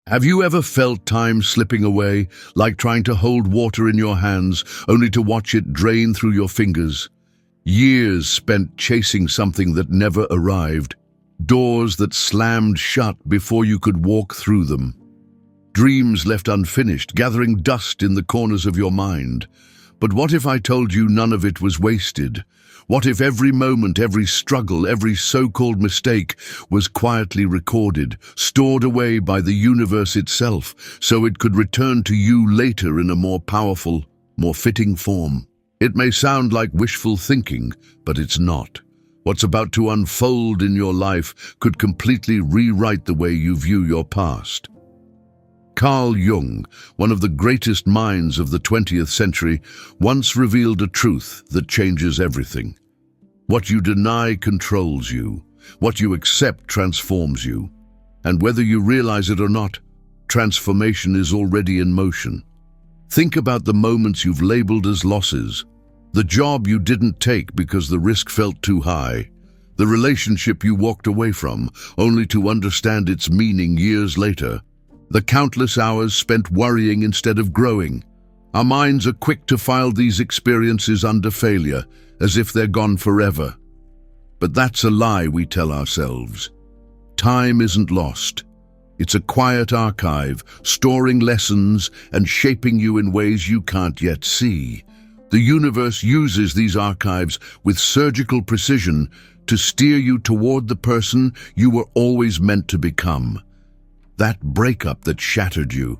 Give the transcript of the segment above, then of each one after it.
Have you ever felt time slipping away, like trying to hold water in your hands, only to watch it drain through your fingers? Years spent chasing something that never arrived, doors that slammed shut before you could walk through them. Dreams left unfinished, gathering dust in the corners of your mind. But what if I told you none of it was wasted? What if every moment, every struggle, every so-called mistake was quietly recorded, stored away by the universe itself, so it could return to you later in a more powerful, more fitting form? It may sound like wishful thinking, but it's not. What's about to unfold in your life could completely rewrite the way you view your past. Carl Jung, one of the greatest minds of the 20th century, once revealed a truth that changes everything. What you deny controls you. What you accept transforms you. And whether you realize it or not, transformation is already in motion. Think about the moments you've labeled as losses. The job you didn't take because the risk felt too high. The relationship you walked away from, only to understand its meaning years later. The countless hours spent worrying instead of growing. Our minds are quick to file these experiences under failure, as if they're gone forever. But that's a lie we tell ourselves. Time isn't lost. It's a quiet archive, storing lessons and shaping you in ways you can't yet see. The universe uses these archives with surgical precision to steer you toward the person you were always meant to become. That breakup that shattered you,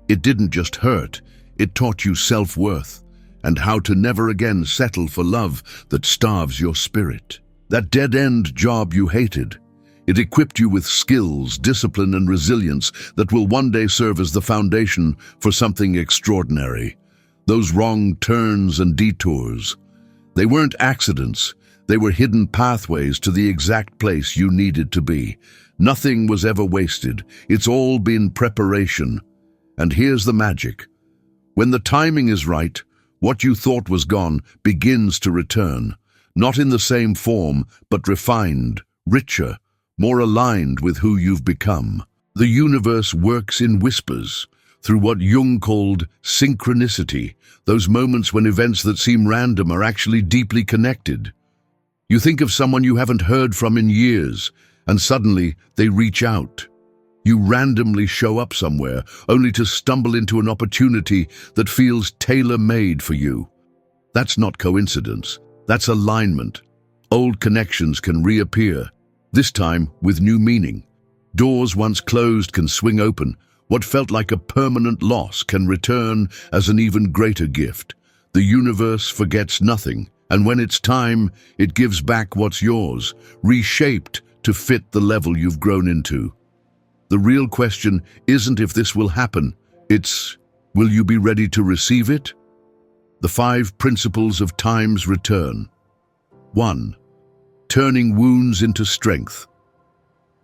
it didn't just hurt, it taught you self-worth and how to never again settle for love that starves your spirit. That dead-end job you hated, it equipped you with skills, discipline, and resilience that will one day serve as the foundation for something extraordinary. Those wrong turns and detours, they weren't accidents, they were hidden pathways to the exact place you needed to be. Nothing was ever wasted. It's all been preparation. And here's the magic. When the timing is right, what you thought was gone begins to return. Not in the same form, but refined, richer, more aligned with who you've become. The universe works in whispers, through what Jung called synchronicity, those moments when events that seem random are actually deeply connected. You think of someone you haven't heard from in years, and suddenly they reach out. You randomly show up somewhere, only to stumble into an opportunity that feels tailor-made for you. That's not coincidence, that's alignment. Old connections can reappear, this time with new meaning. Doors once closed can swing open. What felt like a permanent loss can return as an even greater gift. The universe forgets nothing, and when it's time, it gives back what's yours, reshaped to fit the level you've grown into. The real question isn't if this will happen, it's, will you be ready to receive it? The 5 principles of time's return. 1. Turning wounds into strength.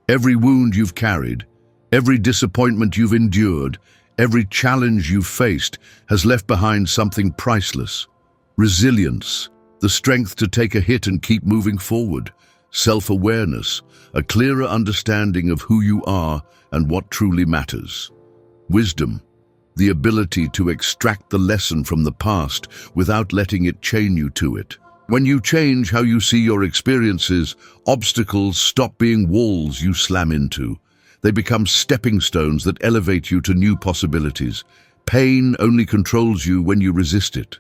Every wound you've carried, every disappointment you've endured, every challenge you've faced has left behind something priceless. Resilience, the strength to take a hit and keep moving forward. Self-awareness, a clearer understanding of who you are and what truly matters. Wisdom, the ability to extract the lesson from the past without letting it chain you to it. When you change how you see your experiences, obstacles stop being walls you slam into. They become stepping stones that elevate you to new possibilities. Pain only controls you when you resist it.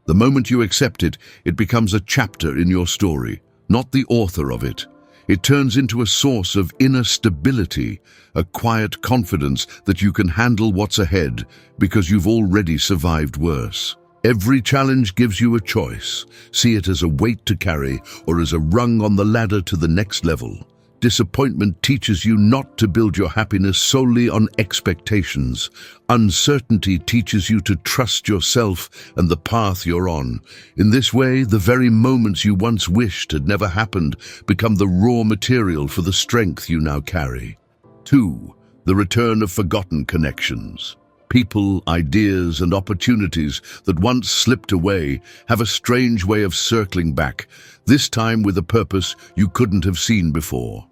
The moment you accept it, it becomes a chapter in your story, not the author of it. It turns into a source of inner stability, a quiet confidence that you can handle what's ahead because you've already survived worse. Every challenge gives you a choice. See it as a weight to carry or as a rung on the ladder to the next level. Disappointment teaches you not to build your happiness solely on expectations. Uncertainty teaches you to trust yourself and the path you're on. In this way, the very moments you once wished had never happened become the raw material for the strength you now carry. 2. The return of forgotten connections. People, ideas, and opportunities that once slipped away have a strange way of circling back, this time with a purpose you couldn't have seen before.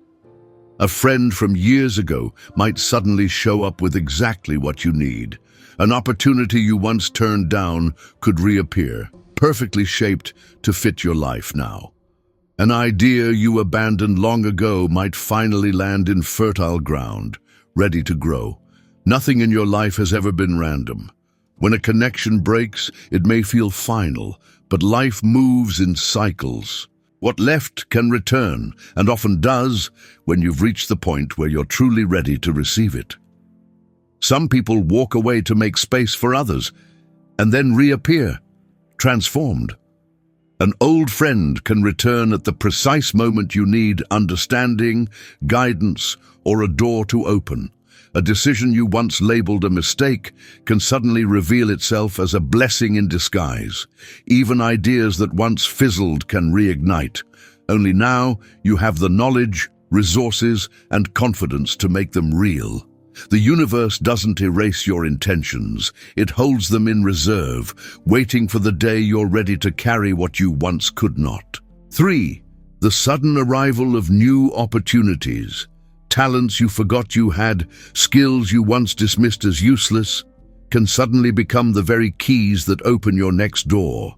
A friend from years ago might suddenly show up with exactly what you need. An opportunity you once turned down could reappear, perfectly shaped to fit your life now. An idea you abandoned long ago might finally land in fertile ground, ready to grow. Nothing in your life has ever been random. When a connection breaks, it may feel final, but life moves in cycles. What left can return, and often does, when you've reached the point where you're truly ready to receive it. Some people walk away to make space for others, and then reappear, transformed. An old friend can return at the precise moment you need understanding, guidance, or a door to open. A decision you once labeled a mistake can suddenly reveal itself as a blessing in disguise. Even ideas that once fizzled can reignite. Only now you have the knowledge, resources, and confidence to make them real. The universe doesn't erase your intentions. It holds them in reserve, waiting for the day you're ready to carry what you once could not. 3. The sudden arrival of new opportunities. Talents you forgot you had, skills you once dismissed as useless, can suddenly become the very keys that open your next door.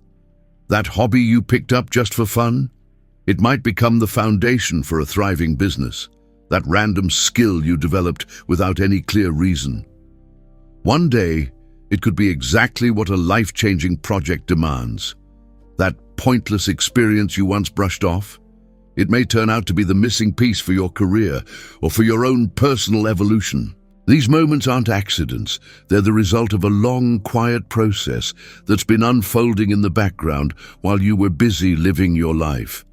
That hobby you picked up just for fun? It might become the foundation for a thriving business. That random skill you developed without any clear reason. One day, it could be exactly what a life-changing project demands. That pointless experience you once brushed off? It may turn out to be the missing piece for your career or for your own personal evolution. These moments aren't accidents. They're the result of a long, quiet process that's been unfolding in the background while you were busy living your life.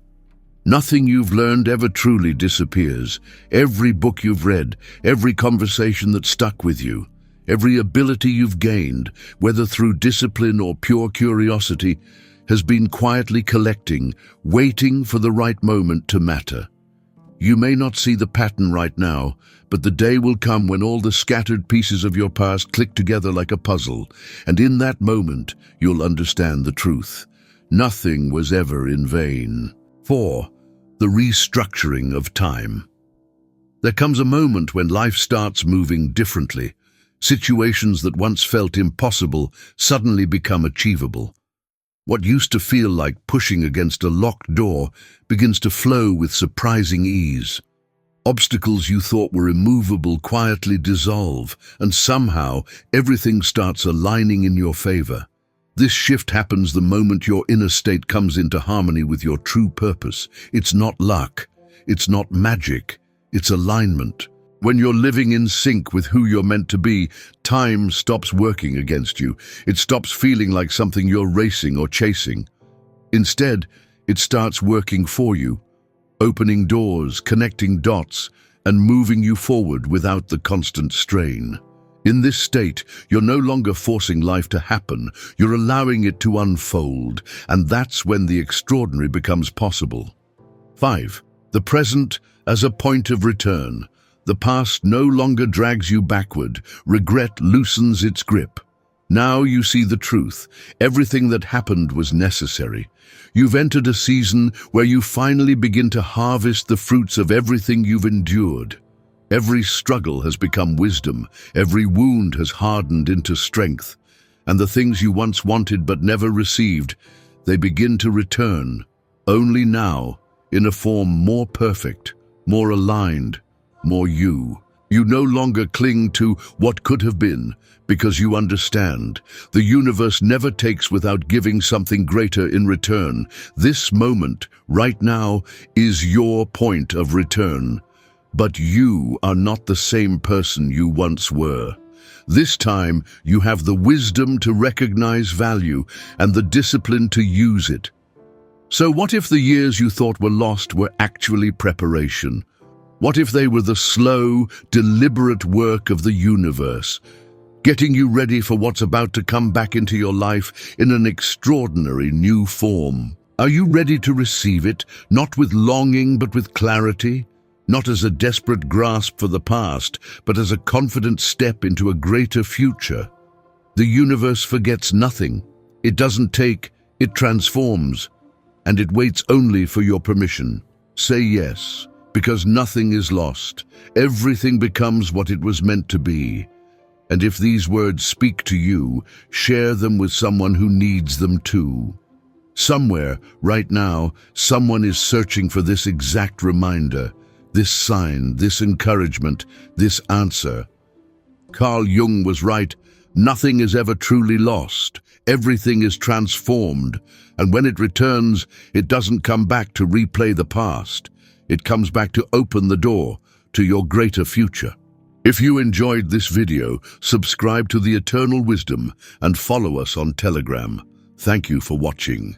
Nothing you've learned ever truly disappears. Every book you've read, every conversation that stuck with you, every ability you've gained, whether through discipline or pure curiosity, has been quietly collecting, waiting for the right moment to matter. You may not see the pattern right now, but the day will come when all the scattered pieces of your past click together like a puzzle, and in that moment, you'll understand the truth. Nothing was ever in vain. 4. The restructuring of time. There comes a moment when life starts moving differently. Situations that once felt impossible suddenly become achievable. What used to feel like pushing against a locked door begins to flow with surprising ease. Obstacles you thought were immovable quietly dissolve, and somehow everything starts aligning in your favor. This shift happens the moment your inner state comes into harmony with your true purpose. It's not luck, it's not magic, it's alignment. When you're living in sync with who you're meant to be, time stops working against you. It stops feeling like something you're racing or chasing. Instead, it starts working for you, opening doors, connecting dots, and moving you forward without the constant strain. In this state, you're no longer forcing life to happen, you're allowing it to unfold, and that's when the extraordinary becomes possible. 5. The present as a point of return. The past no longer drags you backward, regret loosens its grip. Now you see the truth. Everything that happened was necessary. You've entered a season where you finally begin to harvest the fruits of everything you've endured. Every struggle has become wisdom, every wound has hardened into strength, and the things you once wanted but never received, they begin to return, only now, in a form more perfect, more aligned, more you. You no longer cling to what could have been, because you understand. The universe never takes without giving something greater in return. This moment, right now, is your point of return. But you are not the same person you once were. This time, you have the wisdom to recognize value and the discipline to use it. So what if the years you thought were lost were actually preparation? What if they were the slow, deliberate work of the universe, getting you ready for what's about to come back into your life in an extraordinary new form? Are you ready to receive it, not with longing but with clarity? Not as a desperate grasp for the past, but as a confident step into a greater future. The universe forgets nothing. It doesn't take, it transforms, and it waits only for your permission. Say yes. because nothing is lost. Everything becomes what it was meant to be. And if these words speak to you, share them with someone who needs them too. Somewhere, right now, someone is searching for this exact reminder, this sign, this encouragement, this answer. Carl Jung was right. Nothing is ever truly lost. Everything is transformed. And when it returns, it doesn't come back to replay the past. It comes back to open the door to your greater future. If you enjoyed this video, subscribe to the Eternal Wisdom and follow us on Telegram. Thank you for watching.